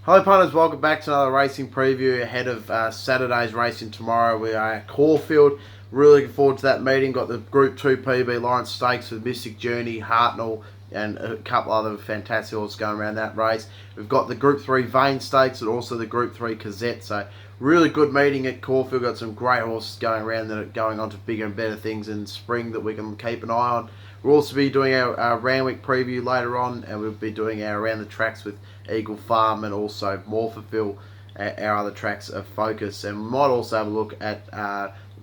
Hello punters, welcome back to another racing preview ahead of Saturday's racing tomorrow. We are at Caulfield. Really looking forward to that meeting. Got the Group 2 PB Lawrence Stakes with Mystic Journey, Hartnell and a couple other fantastic horses going around that race. We've got the Group 3 Vane Stakes and also the Group 3 Cazette. So really good meeting at Caulfield. Got some great horses going around that are going on to bigger and better things in spring that we can keep an eye on. We'll also be doing our Randwick preview later on, and we'll be doing our Around the Tracks with Eagle Farm and also Morpheville, our other tracks of focus. And we might also have a look at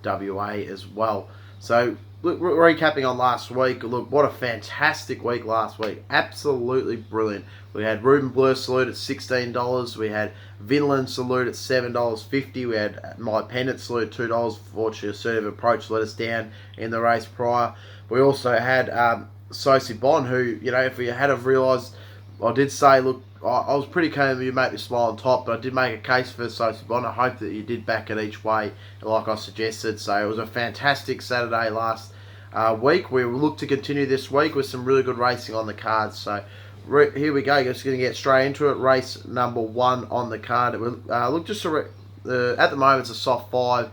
WA as well. So, look, recapping on last week, look, what a fantastic week last week. Absolutely brilliant. We had Ruben Blur Salute at $16. We had Vinland Salute at $7.50. We had My Pendant Salute at $2. Fortunately, Assertive Approach let us down in the race prior. We also had Sosi Bond, who, you know, if we had have realised, I did say, look, I was pretty keen that you make me smile on top, but I did make a case for Sosi Bond. I hope that you did back it each way, like I suggested. So it was a fantastic Saturday last week. We will look to continue this week with some really good racing on the cards. So here we go. Just going to get straight into it. Race number 1 on the card. Look, just at the moment, it's a soft 5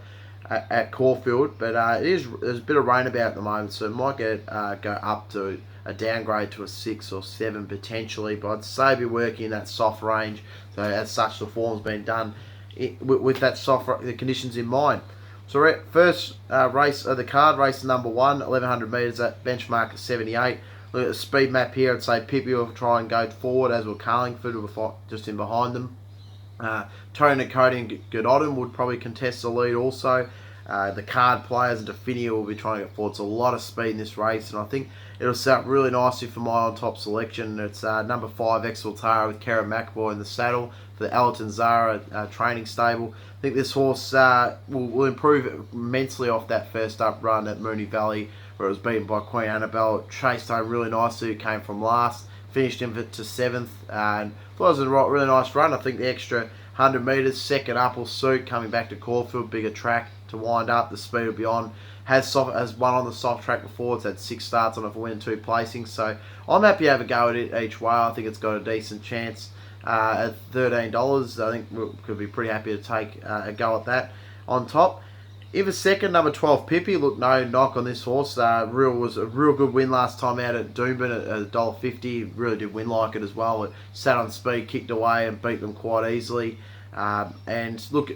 at Caulfield, but there's a bit of rain about at the moment, so it might go up to a downgrade to a 6 or 7 potentially, but I'd say be working in that soft range. So as such, the form's been done with that the conditions in mind. So first race of the card, race number 1, 1100 metres at benchmark at 78. Look at the speed map here. I'd say Pippi will try and go forward, as will Carlingford, just in behind them. Tony Cody and Gododin would probably contest the lead also. The card players and Definia will be trying to get forward. It's a lot of speed in this race, and I think it'll set up really nicely for my on-top selection. It's number 5, Exaltara with Karen McAvoy in the saddle for the Allerton Zara training stable. I think this horse will improve immensely off that first up run at Moonee Valley, where it was beaten by Queen Annabelle. It chased home really nicely. It came from last, finished him to 7th, and thought it was a really nice run. I think the extra 100 metres, second up will suit. Coming back to Caulfield, bigger track to wind up. The speed will be on. Has won on the soft track before. It's had 6 starts on it for win 2 placings. So I'm happy to have a go at it each way. I think it's got a decent chance at $13. I think we could be pretty happy to take a go at that. On top, if a second, number 12 Pippi, look, no knock on this horse. Was a real good win last time out at Doomben at $1.50. Really did win like it as well. It sat on speed, kicked away, and beat them quite easily. And look,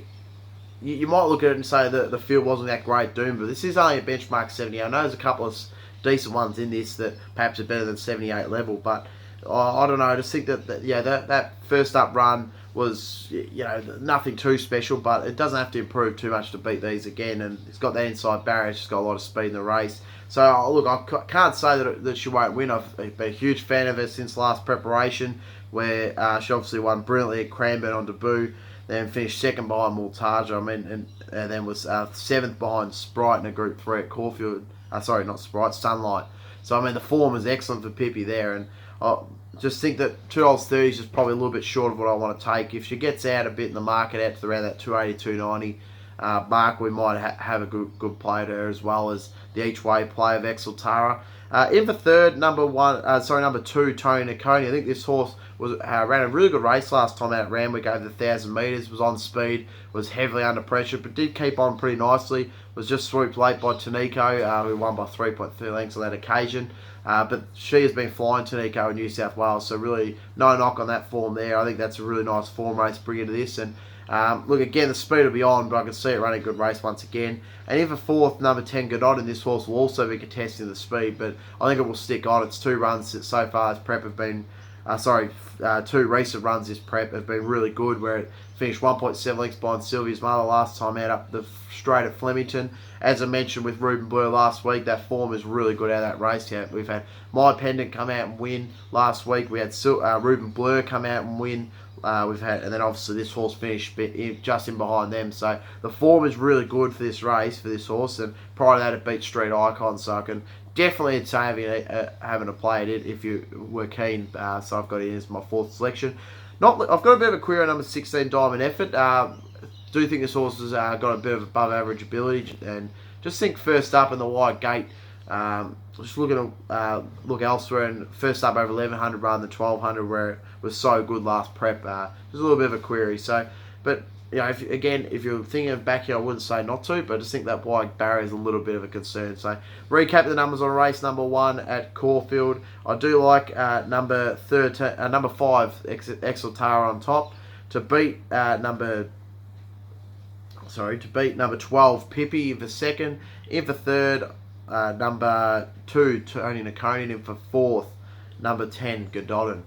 you might look at it and say that the field wasn't that great, Doom, but this is only a benchmark 70. I know there's a couple of decent ones in this that perhaps are better than 78 level, but I don't know. I just think that first up run was, you know, nothing too special, but it doesn't have to improve too much to beat these again, and it's got that inside barrier. It's just got a lot of speed in the race. So look, I can't say that she won't win. I've been a huge fan of her since last preparation, where she obviously won brilliantly at Cranbourne on debut, then finished second behind Multaja, and then was 7th behind Sprite in a Group 3 at Caulfield. Sorry, not Sprite, Sunlight. So, I mean, the form is excellent for Pippi there, and I just think that $2.30 is just probably a little bit short of what I want to take. If she gets out a bit in the market, out to around that 280, 290 mark, we might have a good play to her, as well as the each way play of Exaltara. In the third, number 2, Tony Naconi. I think this horse ran a really good race last time out at Randwick over the 1,000 metres, was on speed, was heavily under pressure, but did keep on pretty nicely. Was just swooped late by Tanico, who won by 3.3 lengths on that occasion. But she has been flying, Tanico, in New South Wales, so really no knock on that form there. I think that's a really nice form race to bring into this. And look, again, the speed will be on, but I can see it running a good race once again. And if a fourth, number 10, Godot, this horse will also be contesting the speed, but I think it will stick on. It's 2 runs that so far as prep have been, 2 recent runs this prep have been really good, where it finished 1.7 lengths behind Sylvia's Mother last time out up the straight at Flemington. As I mentioned with Ruben Blur last week, that form is really good out of that race. Yeah, we've had My Pendant come out and win last week. We had Ruben Blur come out and win. And then obviously this horse finished just in behind them. So the form is really good for this race, for this horse. And prior to that, it beat Street Icon. So I can definitely say having a play at it if you were keen. So I've got it as my 4th selection. I've got a bit of a query on number 16, Diamond Effort. Do think this horse has got a bit of above average ability, and just think first up in the wide gate Just looking to look elsewhere, and first up over 1100 rather than 1200, where it was so good last prep. Just a little bit of a query. So, but if you're thinking of backing, I wouldn't say not to, but I just think that wide barrier is a little bit of a concern. So, recap the numbers on race number 1 at Caulfield. I do like number 5, Exaltara on top to beat number 12, Pippi in for second. In for third, number 2, Tony Nakonian. In for fourth, number 10, Godolphin.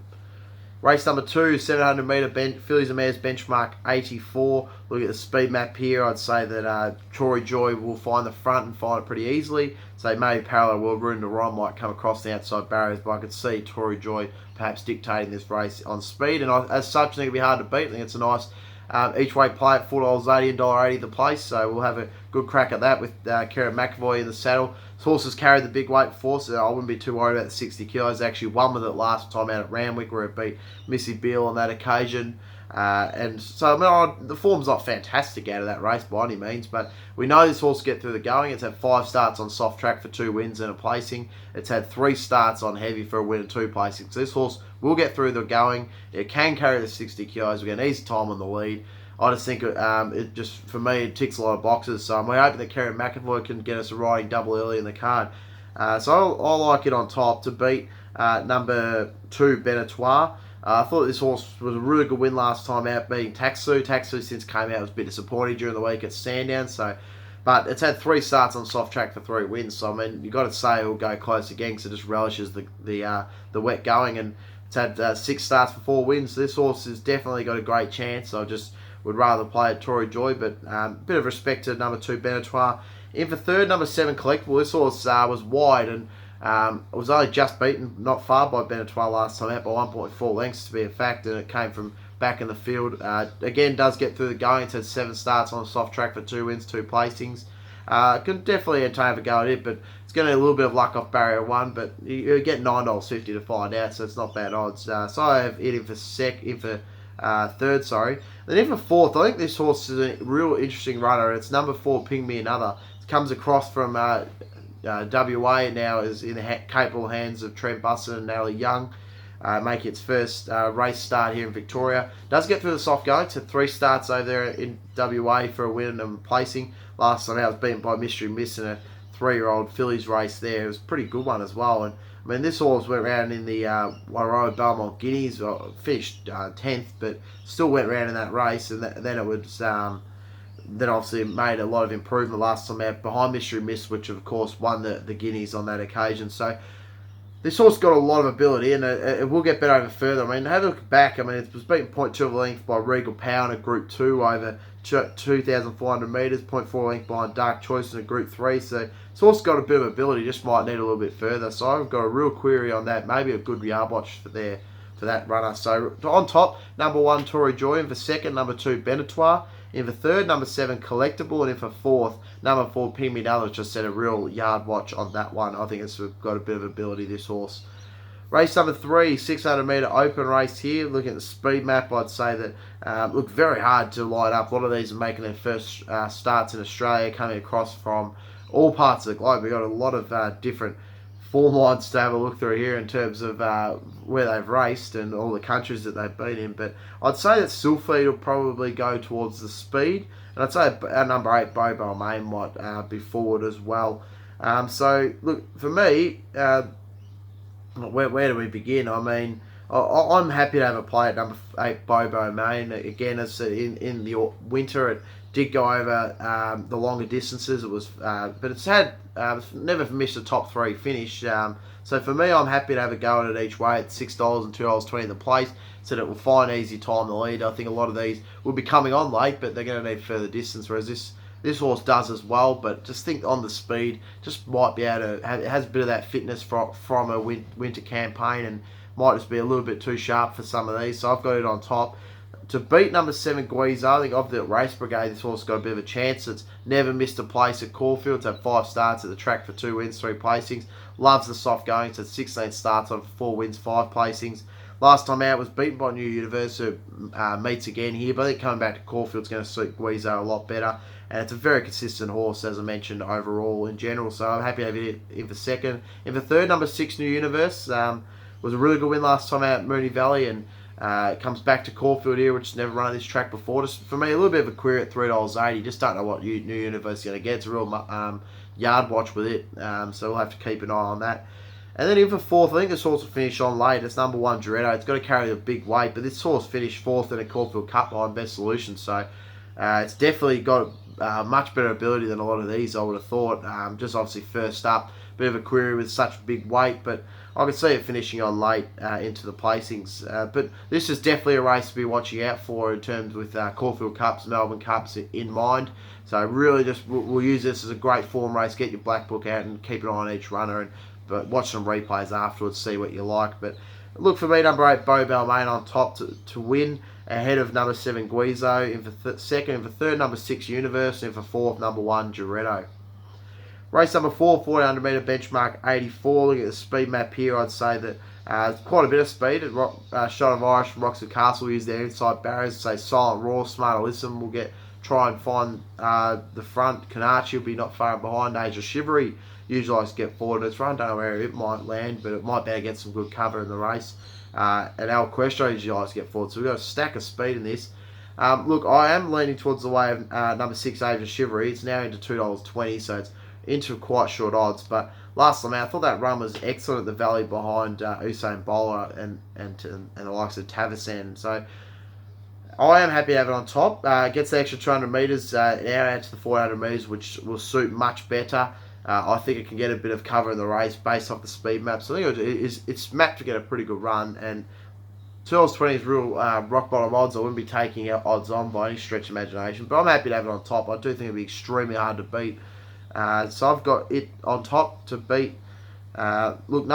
Race number 2, 700 metre fillies and mares benchmark 84. Look at the speed map here. I'd say that Tory Joy will find the front and find it pretty easily. So maybe Parallel World Rune to Ron might come across the outside barriers, but I could see Tory Joy perhaps dictating this race on speed. And as such, I think it'll be hard to beat. I think it's a nice each way play at $4.80 and $1.80 the place, so we'll have a good crack at that with Kieran McAvoy in the saddle. This horse has carried the big weight before, so I wouldn't be too worried about the 60 kilos. Actually won with it last time out at Randwick, where it beat Missy Beale on that occasion. And so, the form's not fantastic out of that race by any means, but we know this horse will get through the going. It's had 5 starts on soft track for 2 wins and a placing. It's had 3 starts on heavy for a win and 2 placings. So this horse will get through the going. It can carry the 60 kilos. We get an easy time on the lead. I just think it just, for me, it ticks a lot of boxes. So we're hoping that Kieran McAvoy can get us a riding double early in the card. So I like it on top to beat number 2, Benetoir. I thought this horse was a really good win last time out, beating Taxu. Taxu, since came out, was a bit disappointing during the week at Sandown. But it's had 3 starts on soft track for 3 wins. So, I mean, you've got to say it'll go close again because it just relishes the wet going. And it's had 6 starts for 4 wins. So this horse has definitely got a great chance. I just would rather play at Tory Joy, but a bit of respect to number 2, Benetoir. In for third, number 7, Collectible. This horse was wide and it was only just beaten, not far by Benetoir last time out, by 1.4 lengths to be a fact, and it came from back in the field. Again, does get through the going. It's had 7 starts on a soft track for 2 wins, 2 placings. Can definitely entertain a go at it, but it's going to need a little bit of luck off barrier 1, but you get $9.50 to find out, so it's not bad odds. So I have it in for third, sorry. Then in for fourth, I think this horse is a real interesting runner. It's number 4, Ping Me Another. It comes across from WA and now is in the capable hands of Trent Busson and Natalie Young. Making its first race start here in Victoria. Does get through the soft going. It's had 3 starts over there in WA for a win and placing. Last time out was beaten by Mystery Miss in a 3-year-old fillies race there. It was a pretty good one as well. And I mean, this horse went around in the Warroa Belmont Guineas, finished 10th, but still went around in that race. And then it was then obviously made a lot of improvement last time out behind Mystery Miss, which of course won the Guineas on that occasion. So this horse got a lot of ability, and it will get better over further. I mean, have a look back. I mean, it was beaten 0.2 of a length by Regal Power in a Group 2 over 2,400 metres, 0.4 length behind Dark Choice in a Group 3. So this horse got a bit of ability, just might need a little bit further. So I've got a real query on that. Maybe a good yard watch for that runner. So on top, number 1, Tory Joy. In for second, number 2, Benetoir. In for third, number 7, Collectible. And in for fourth, number 4, Ping Me Another. Just set a real yard watch on that one. I think it's got a bit of ability, this horse. Race number 3, 600 metre open race here. Looking at the speed map, I'd say that look very hard to line up. A lot of these are making their first starts in Australia, coming across from all parts of the globe. We've got a lot of different form lines to have a look through here in terms of where they've raced and all the countries that they've been in. But I'd say that Sylpheed will probably go towards the speed. And I'd say number 8, Bobo Main, might be forward as well. So, look, for me, where do we begin? I mean, I'm happy to have a play at number 8, Bobo Main. Again, as in the winter, it did go over the longer distances. It was, but it's had never missed a top 3 finish. So for me, I'm happy to have a go at it each way at $6 and $2.20 the place, so that it will find easy time to lead. I think a lot of these will be coming on late, but they're going to need further distance. Whereas this horse does as well, but just think on the speed, just might be able to. It has a bit of that fitness from a winter campaign, and might just be a little bit too sharp for some of these. So I've got it on top. To beat number 7, Guiza, I think of the race brigade, this horse got a bit of a chance. It's never missed a place at Caulfield. It's had 5 starts at the track for 2 wins, 3 placings. Loves the soft going. It's had 16 starts on 4 wins, 5 placings. Last time out was beaten by New Universe, who meets again here. But I think coming back to Caulfield's going to suit Guizo a lot better. And it's a very consistent horse, as I mentioned, overall in general. So I'm happy to have it in for second. In for third, number 6, New Universe. Was a really good win last time out at Moonee Valley. And it comes back to Caulfield here, which has never run this track before. Just for me, a little bit of a query at $3.80. Just don't know what New Universe is going to get. It's a real yard watch with it. So we'll have to keep an eye on that. And then in for fourth, I think this horse will finish on late. It's number 1, Duretto. It's got to carry a big weight, but this horse finished fourth in a Caulfield Cup line, Best Solution. So it's definitely got much better ability than a lot of these, I would have thought. Just obviously first up, bit of a query with such big weight, but I could see it finishing on late into the placings. But this is definitely a race to be watching out for in terms with Caulfield Cups, Melbourne Cups in mind. So really just we'll use this as a great form race. Get your black book out and keep an eye on each runner, but watch some replays afterwards, see what you like. But look for me, number 8, Beau Balmain on top to win, ahead of number 7, Guizo. In for second, in for third, number 6, Universe. In for fourth, number 1, Duretto. Race number 4, 1400 metre benchmark 84. Look at the speed map here. I'd say that quite a bit of speed. Shot of Irish from Roxford Castle use their inside barriers. Say Silent Roar, Smart Alyssum will try and find the front. Kanachi will be not far behind. Age of Chivalry usually likes to get forward. It's run, don't know where it might land, but it might be able to get some good cover in the race. And Al Questo usually likes to get forward. So we've got a stack of speed in this. Look, I am leaning towards the way of number 6, Age of Chivalry. It's now into $2.20, so it's into quite short odds. But last time out, I thought that run was excellent at the Valley behind Usain Bolt and the likes of Tavasan. So I am happy to have it on top. Gets the extra 200 metres now out to the 400 metres, which will suit much better. I think it can get a bit of cover in the race based off the speed map. So I think it's mapped to get a pretty good run. And $2.20 is real rock bottom odds. I wouldn't be taking out odds on by any stretch of imagination. But I'm happy to have it on top. I do think it'll be extremely hard to beat. So I've got it on top to beat. Look,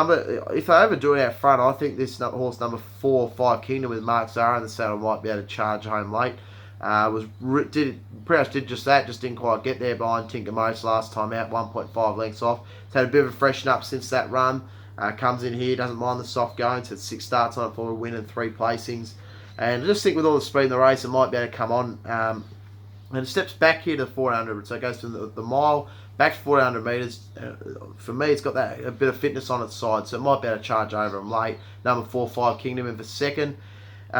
if they overdo it out front, I think this horse number 4, 5 Kingdom with Mark Zara in the saddle might be able to charge home late. Pretty much did just that, just didn't quite get there behind Tinker Most last time out, 1.5 lengths off. It's had a bit of a freshen up since that run. Comes in here, doesn't mind the soft going. It's had 6 starts on it for a win and 3 placings. And I just think with all the speed in the race, it might be able to come on. And it steps back here to 400, so it goes from the mile back to 400 metres. For me, it's got a bit of fitness on its side, so it might be able to charge over them late. Number 4, 5 Kingdom in for second.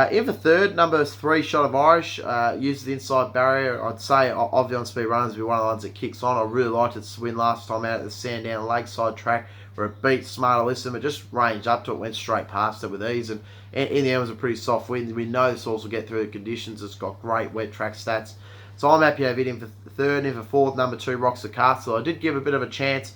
In for third, number 3, Shot of Irish, uses the inside barrier. I'd say of the on-speed runners, will be one of the ones that kicks on. I really liked its win last time out at the Sandown Lakeside track, where it beat Smart Alyssum. It just ranged up to it, went straight past it with ease. And in the end, it was a pretty soft win. We know this horse will get through the conditions. It's got great wet track stats. So I'm happy to have it in for third. In for fourth, number 2, Roxford Castle. I did give a bit of a chance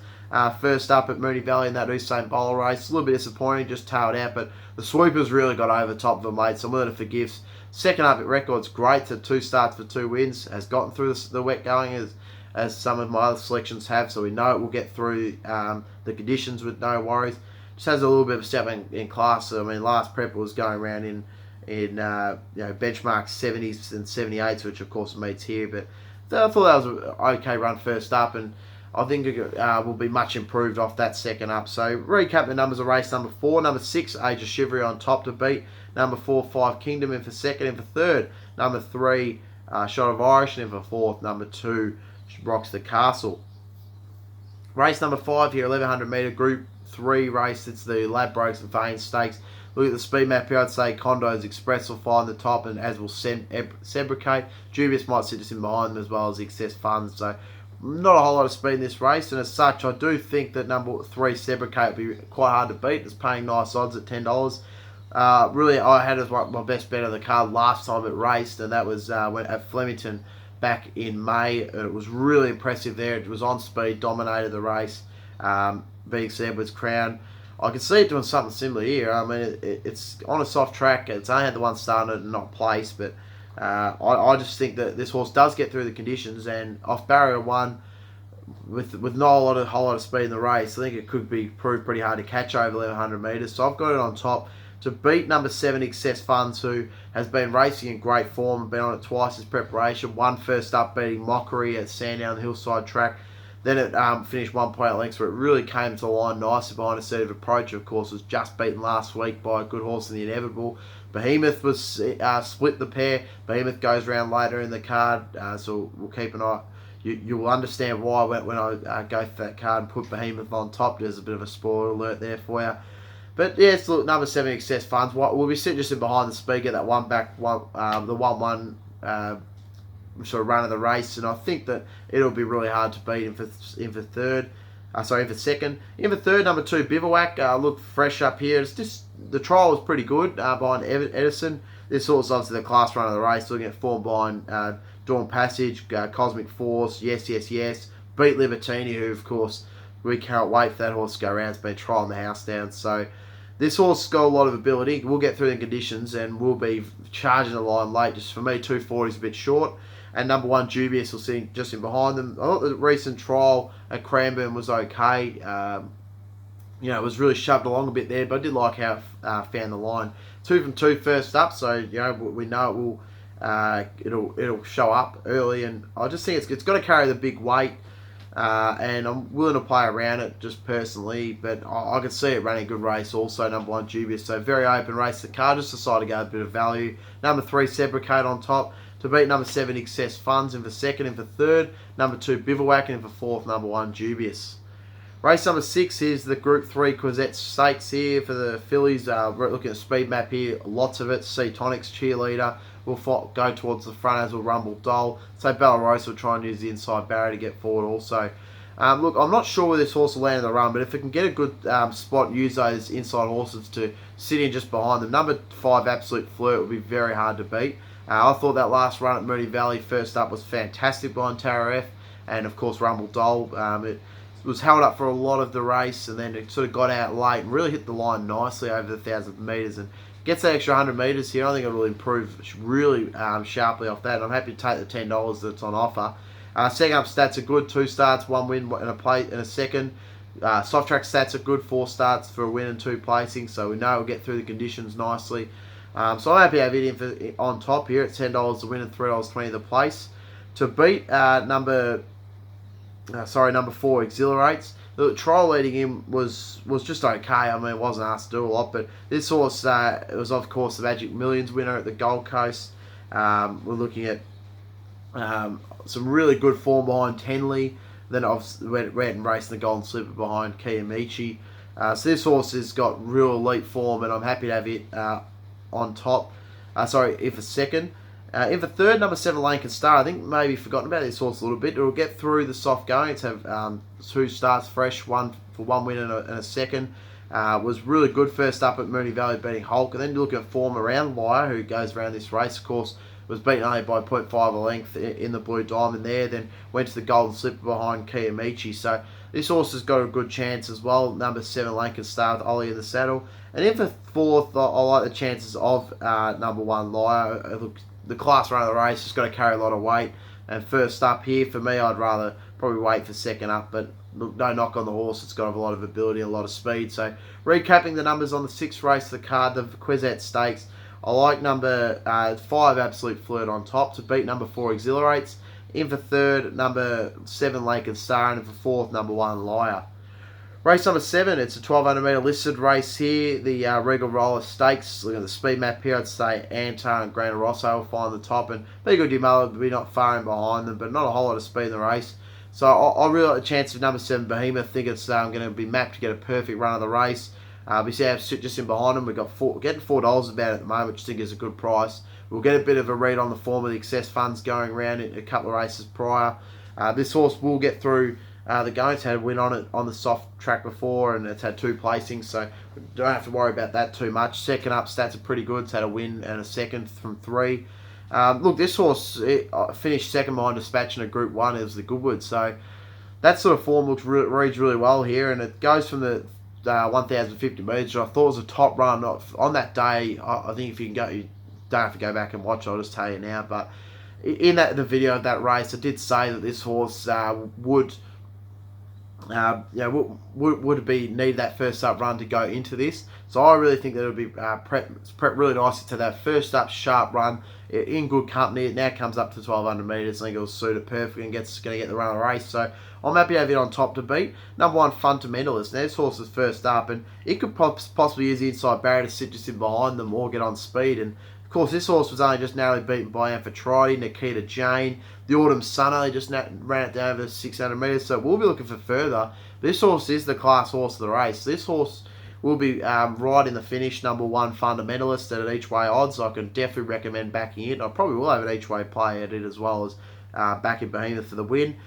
first up at Moonee Valley in that Usain Bolt race. A little bit disappointing, just tailed out, but the sweepers really got over the top of them late, so I'm willing to forgive. Second up at Record's great, to 2 starts for 2 wins, has gotten through the wet going as some of my other selections have, so we know it will get through the conditions with no worries. Just has a little bit of a step in class. So, I mean, last prep was going around in benchmark 70s and 78s, which of course meets here, but I thought that was an okay run first up, and I think it will be much improved off that second up. So recap the numbers of race number 4, number 6, Age of Chivalry on top to beat, number 4, 5 Kingdom in for second, in for third, number 3, Shot of Irish, and in for fourth, number 2, Roxford Castle. Race number 5 here, 1100 metre Group 3 race. It's the Ladbrokes and Vanes Stakes. Look at the speed map here. I'd say Condo's Express will find the top, and as will Sebricate. Dubious might sit just in behind them, as well as Excess Funds. So not a whole lot of speed in this race, and as such, I do think that number 3, Sebricate, will be quite hard to beat. It's paying nice odds at $10. Really, I had as my best bet of the card last time it raced, and that was when at Flemington back in May. It was really impressive there. It was on speed, dominated the race, beating Edwards Crown. I can see it doing something similar here. I mean, it's on a soft track. It's only had the one started and not placed, but I just think that this horse does get through the conditions, and off barrier 1, with not a whole lot of speed in the race, I think it could be proved pretty hard to catch over 1100 metres. So I've got it on top to beat number 7, Excess Funds, who has been racing in great form, been on it twice as preparation. Won first up beating Mockery at Sandown Hillside track. Then it finished 1 point out lengths, where it really came to the line nicely behind Assertive Approach. Of course, was just beaten last week by a good horse in the Inevitable. Behemoth was split the pair. Behemoth goes around later in the card, so we'll keep an eye. You'll understand why when I go for that card and put Behemoth on top. There's a bit of a spoiler alert there for you. But yeah, it's number 7, Excess Funds. We'll be sitting just in behind the speed, get that one back, the 1-1 sort of run of the race, and I think that it'll be really hard to beat in for third. In for second. In for third, number 2, Bivouac. Look fresh up here. It's just the trial was pretty good behind Edison. This horse obviously the class run of the race. Looking at form behind Dawn Passage, Cosmic Force, Yes, beat Libertini, who of course we can't wait for that horse to go around. It's been trialing the house down. So this horse has got a lot of ability. We'll get through the conditions and we'll be charging the line late. Just for me, 240 is a bit short. And number 1, Dubious, will see just in behind them. I thought the recent trial at Cranbourne was okay. It was really shoved along a bit there, but I did like how it found the line. 2 from 2 first up, so we know it will it'll show up early, and I just think it's got to carry the big weight. And I'm willing to play around it just personally, but I could see it running a good race also, number 1, Dubious. So very open race. The car just decided to go a bit of value. Number 3, Sebricate on top to beat number 7, Excess Funds in for second, in for third. Number 2, Bivouac, and in for fourth, number 1, Dubious. Race number 6 is the Group 3 Quizette Stakes here for the fillies. Looking at the speed map here, lots of it. C-Tonic's Cheerleader will go towards the front, as will Rumble Doll. So Bellarosa will try and use the inside barrier to get forward also. Look, I'm not sure where this horse will land in the run, but if it can get a good spot and use those inside horses to sit in just behind them, number 5, Absolute Flirt, will be very hard to beat. I thought that last run at Moonee Valley first up was fantastic behind Tara F, and of course Rumble Doll. It was held up for a lot of the race, and then it sort of got out late and really hit the line nicely over the 1,000 metres and gets that extra 100 metres here. I think it will improve really sharply off that, and I'm happy to take the $10 that's on offer. Second up stats are good, 2 starts, 1 win and a second. Soft track stats are good, 4 starts for a win and 2 placings, so we know we'll get through the conditions nicely. So I'm happy to have it in on top here at $10 the win and $3.20 the place. To beat number 4, Exhilarates. The trial leading him was just okay. I mean, it wasn't asked to do a lot, but this horse it was of course the Magic Millions winner at the Gold Coast. We're looking at some really good form behind Tenley. Then obviously went and raced the Golden Slipper behind Kiyomichi. So this horse has got real elite form, and I'm happy to have it on top. In for second. In for third, number 7, Lincoln Star. I think maybe forgotten about this horse a little bit. It'll get through the soft going. It's have 2 starts fresh, 1 win and a second. Was really good first up at Moonee Valley, beating Hulk. And then you look at form around Liar, who goes around this race, of course, was beaten only by 0.5 a length in the Blue Diamond there. Then went to the Golden Slipper behind Kiyomichi. So this horse has got a good chance as well. Number 7, Lincoln Star with Ollie in the saddle. And in for fourth, I like the chances of number 1, Liar. Look, the class run of the race has got to carry a lot of weight. And first up here, for me, I'd rather probably wait for second up. But look, no knock on the horse. It's got a lot of ability and a lot of speed. So recapping the numbers on the 6th race of the card, the Quizette Stakes. I like number 5, Absolute Flirt on top to beat number 4, Exhilarates. In for third, number 7, Lincoln Star. And in for fourth, number 1, Liar. Race number 7, it's a 1,200 metre listed race here. The Regal Roller Stakes. Look at the speed map here. I'd say Anton and Grana Rosso will find the top, and Be Good Dumala will be not far in behind them, but not a whole lot of speed in the race. So I really like the chance of number 7, Behemoth. I think it's going to be mapped to get a perfect run of the race. We see how sit just in behind them. We've got getting $4 about it at the moment, which I think is a good price. We'll get a bit of a read on the form of the excess funds going around in a couple of races prior. This horse will get through the going. It's had a win on it on the soft track before, and it's had 2 placings, so we don't have to worry about that too much. Second up stats are pretty good. It's had a win and a second from 3. Look, this horse finished second behind Dispatch in a Group 1. It was the Goodwood, so that sort of form reads really well here, and it goes from the 1,050 metres, which I thought was a top run on that day. I think if you can go, you don't have to go back and watch. I'll just tell you now. But in the video of that race, I did say that this horse would would it be need that first up run to go into this? So I really think that it'll be prep really nicely to that first up sharp run in good company. It now comes up to 1200 metres. I think it'll suit it perfectly and going to get the run of the race. So I'm happy to have it on top to beat. Number 1, Fundamentalist. Now this horse is first up, and it could possibly use the inside barrier to sit just in behind them or get on speed. And of course, this horse was only just narrowly beaten by Amphitrite, Nikita Jane. The Autumn Sun only just ran it down over 600 metres, so we'll be looking for further. This horse is the class horse of the race. This horse will be right in the finish, number 1, Fundamentalist at each way odds. I can definitely recommend backing it. I probably will have an each way play at it as well as backing Behemoth for the win.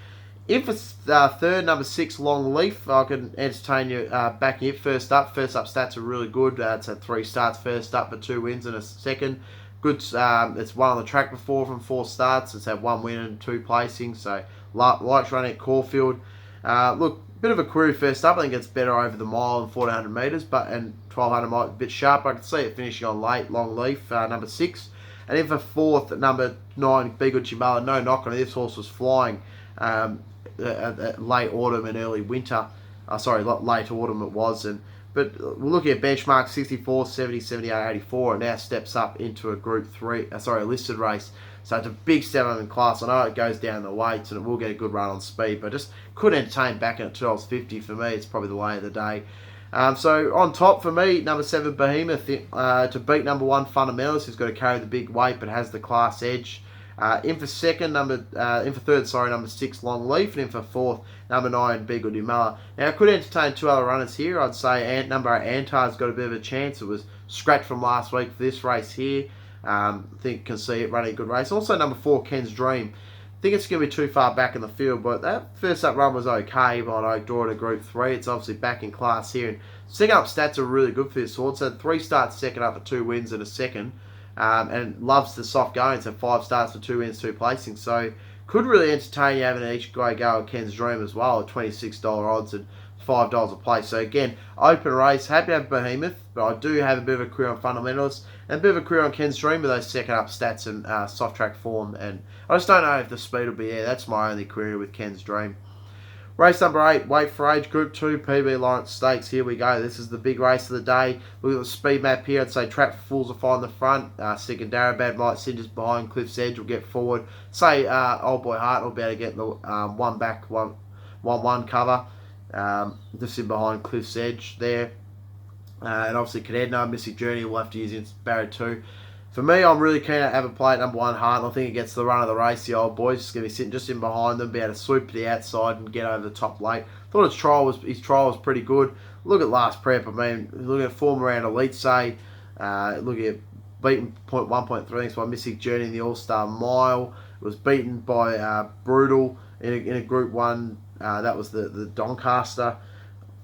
In for third, number 6, Long Leaf, I can entertain you backing it first up. First up stats are really good. It's had 3 starts first up for 2 wins and a second. Good. It's won on the track before from 4 starts. It's had 1 win and 2 placings. So likes running at Caulfield. Look, bit of a query first up. I think it's better over the mile and 1400 metres, and 1200 might be a bit sharp. I can see it finishing on late. Long Leaf, number 6. And in for fourth, number 9, Be Good Chimala. No knock on it. This horse was flying. Late autumn and early winter. Late autumn it was. But we're looking at benchmark 64, 70, 78, 84, and now steps up into a Group 3, a listed race. So it's a big step up in class. I know it goes down the weights and it will get a good run on speed, but just could entertain backing at $2.50 for me. It's probably the way of the day. So on top for me, number 7, Behemoth, to beat number 1, Fundamentalist, who's got to carry the big weight but has the class edge. In for third, number 6, Long Leaf, and in for fourth, number 9, Be Good Chimala. Now I could entertain 2 other runners here. I'd say number 8, Antar's got a bit of a chance. It was scratched from last week for this race here. I think can see it running a good race. Also number 4, Ken's Dream. I think it's going to be too far back in the field, but that first up run was okay by Oak Door to Group 3. It's obviously back in class here. And second up stats are really good for this horse. Had 3 starts second up for 2 wins and a second. And loves the soft going, so 5 starts for 2 wins, 2 placings. So could really entertain you having each guy go at Ken's Dream as well at $26 odds and $5 a place. So again, open race. Happy to have Behemoth, but I do have a bit of a career on Fundamentalists and a bit of a career on Ken's Dream with those second up stats and soft track form. And I just don't know if the speed will be there. That's my only query with Ken's Dream. Race number 8, Weight for Age, Group 2, PB Lawrence Stakes. Here we go. This is the big race of the day. Look at the speed map here. I'd say Trap for Fools will find the front. Sick and Darabad might sit just behind. Cliff's Edge will get forward. Say Old Boy Hart will be able to get the one back, one cover. Just in behind Cliff's Edge there. And obviously Cadedno, Mystic Journey will have to use in barrier 2. For me, I'm really keen to have a play at number 1, Hart. I think it gets the run of the race. The Old Boy's just going to be sitting just in behind them, be able to swoop to the outside and get over the top late. Thought his trial was pretty good. Look at last prep. I mean, looking at form around Elite Say, looking at beaten 1.3 by Mystic Journey in the All-Star Mile. It was beaten by Brutal in a Group 1. That was the Doncaster.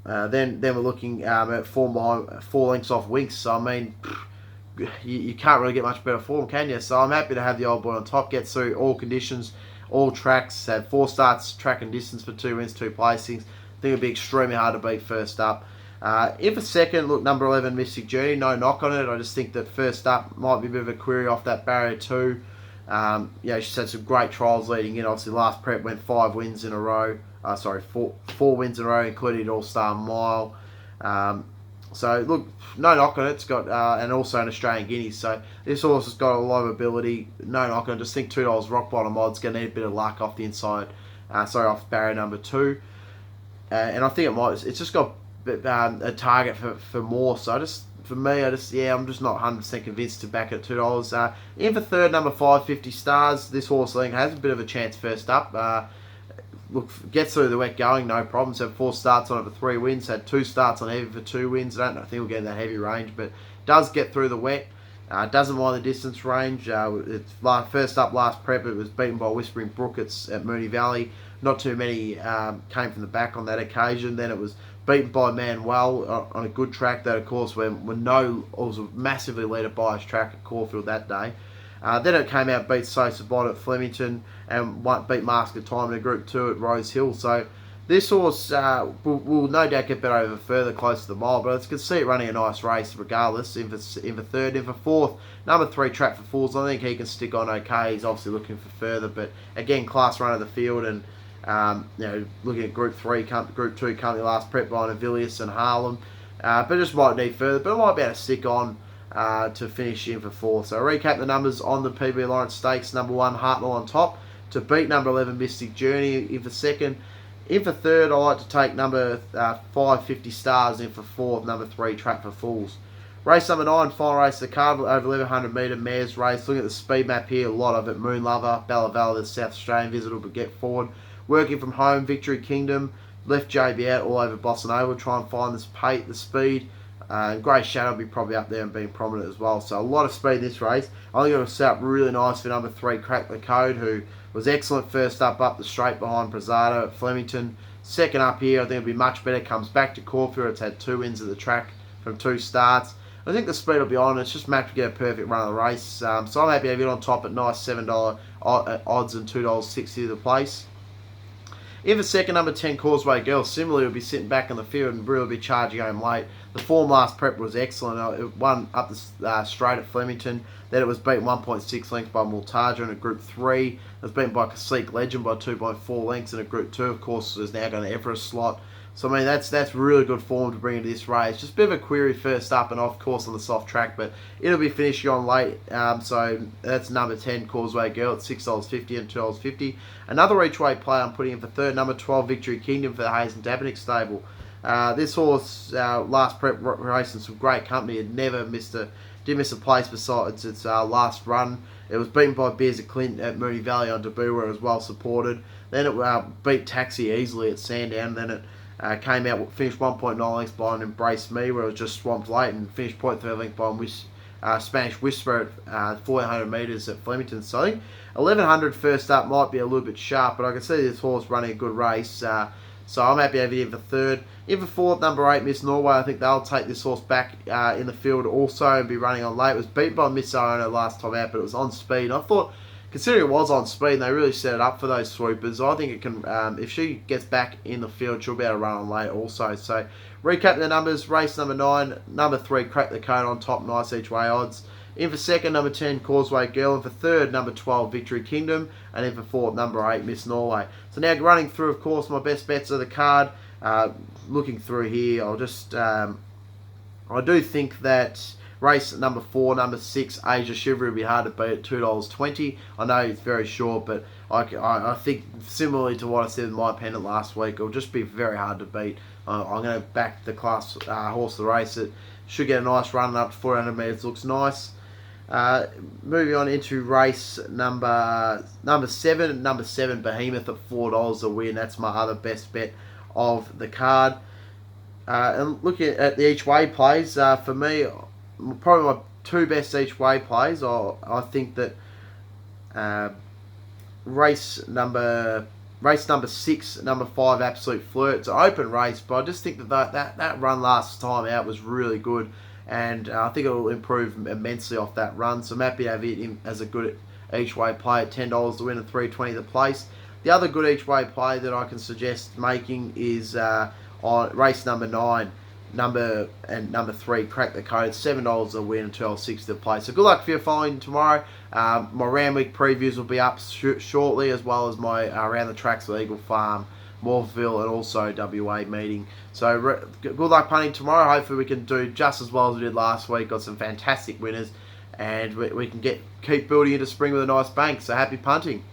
Then we're looking at form behind 4 lengths off Winks. So I mean, you can't really get much better form, can you? So I'm happy to have the Old Boy on top. Gets through all conditions, all tracks. Had 4 starts, track and distance for 2 wins, 2 placings. I think it'd be extremely hard to beat first up. In for second, look, number 11, Mystic Journey. No knock on it. I just think that first up might be a bit of a query off that barrier 2. She's had some great trials leading in. Obviously, last prep went 5 wins in a row. 4 wins in a row, including All-Star Mile. So, look, no knock on it. It's got, and also an Australian Guinea. So, this horse has got a lot of ability. No knock on it. Just think $2 rock bottom odds. Going to need a bit of luck off the inside. Off barrier number 2. And I think it's just got a target for more. So, I'm just not 100% convinced to back it at $2. In for third, number 5, 50 Stars. This horse, I think, has a bit of a chance first up. Gets through the wet going, no problems. Had 4 starts on it for 3 wins. Had 2 starts on heavy for 2 wins. I think we'll get in that heavy range, but does get through the wet. Doesn't mind the distance range. It's first up last prep. It was beaten by Whispering Brook at Moonee Valley. Not too many came from the back on that occasion. Then it was beaten by Manuel on a good track. That, of course, was a massively leader biased track at Caulfield that day. Then it came out, beat So Sabot at Flemington, and beat Mask of Time in a Group 2 at Rose Hill. So this horse will no doubt get better over further, close to the mile, but I can see it running a nice race regardless. In for third, in for fourth, number 3, Trap for Fools. I think he can stick on okay. He's obviously looking for further, but again, class run of the field, and Looking at Group 3, Group 2 currently last prep by Avilius and Harlem. But just might need further. But I might be able to stick on to finish in for 4th. So recap the numbers on the PB Lawrence Stakes. Number 1, Hartnell on top. To beat number 11, Mystic Journey in for 2nd. In for 3rd, I like to take number 5, 50 Stars. In for 4th, number 3, Trap for Fools. Race number 9, final race of the card, over 1100 metre mares race. Looking at the speed map here, a lot of it. Moon Lover, Bella Valla, the South Australian visitor, but Get Forward. Working from Home, Victory Kingdom, left JB out all over Boston Oval, try and find the speed. Grey Shadow will be probably up there and being prominent as well. So a lot of speed in this race. I think it was set up really nice for number 3, Crack the Code, who was excellent first up the straight behind Prezado at Flemington. Second up here, I think it'll be much better. Comes back to Caulfield. It's had 2 wins at the track from 2 starts. I think the speed will be on. It's just mapped to get a perfect run of the race. So I'm happy to have it on top at nice $7 odds and $2.60 the place. In the second, number 10, Causeway Girl, similarly will be sitting back in the field and really be charging home late. The form last prep was excellent. It won up the straight at Flemington. Then it was beaten 1.6 lengths by Multaja in a Group 3. It was beaten by Cacique Legend by 2.4 lengths in a Group 2. Of course, is now going to Everest slot. So, I mean, that's really good form to bring into this race. Just a bit of a query first up and off course on the soft track, but it'll be finishing on late. So that's number 10, Causeway Girl, at $6.50 and $2.50. Another each way play I'm putting in for 3rd, number 12, Victory Kingdom for the Hayes and Dabinick stable. This horse, last prep race in some great company, had never did miss a place besides its last run. It was beaten by Beers at Clint at Mooney Valley on debut, where it was well supported. Then it beat Taxi easily at Sandown. Then it came out, finished 1.9 lengths behind Embrace Me, where it was just swamped late, and finished 0.3 lengths behind Spanish Whisper at 1400 metres at Flemington. So I think 1100 first up might be a little bit sharp, but I can see this horse running a good race. So I'm happy to have it in for 3rd. In for 4th, number 8, Miss Norway. I think they'll take this horse back in the field also and be running on late. It was beat by Miss Iona last time out, but it was on speed. I thought, considering it was on speed, and they really set it up for those swoopers, I think it can, if she gets back in the field, she'll be able to run on late also. So, recap the numbers. Race number 9, number 3, Crack the Code on top, nice each way odds. In for 2nd, number 10, Causeway Girl. In for 3rd, number 12, Victory Kingdom. And in for 4th, number 8, Miss Norway. So now running through, of course, my best bets of the card. Looking through here, I'll just... I do think that race number 4, number 6, Asia Shivery will be hard to beat at $2.20. I know it's very short, but I think similarly to what I said in my pennant last week, it'll just be very hard to beat. I'm going to back the class horse of the race. It should get a nice run up to 400 metres. Looks nice. Moving on into race number 7. Number 7, Behemoth at $4 a win. That's my other best bet of the card. And looking at the each way plays, for me, probably my 2 best each way plays. I think that race number 6, number 5, Absolute Flirt. It's an open race, but I just think that run last time out was really good. And I think it will improve immensely off that run. So I'm happy to have it as a good each way play at $10 to win and $3.20 the place. The other good each way play that I can suggest making is on race number 9, number 3, Crack the Code, $7 a win and $12.60 the place. So good luck for your following tomorrow. My round week previews will be up shortly, as well as my around the tracks with Eagle Farm, Morpheville, and also WA meeting. So good luck punting tomorrow. Hopefully we can do just as well as we did last week. Got some fantastic winners, and we can keep building into spring with a nice bank. So happy punting.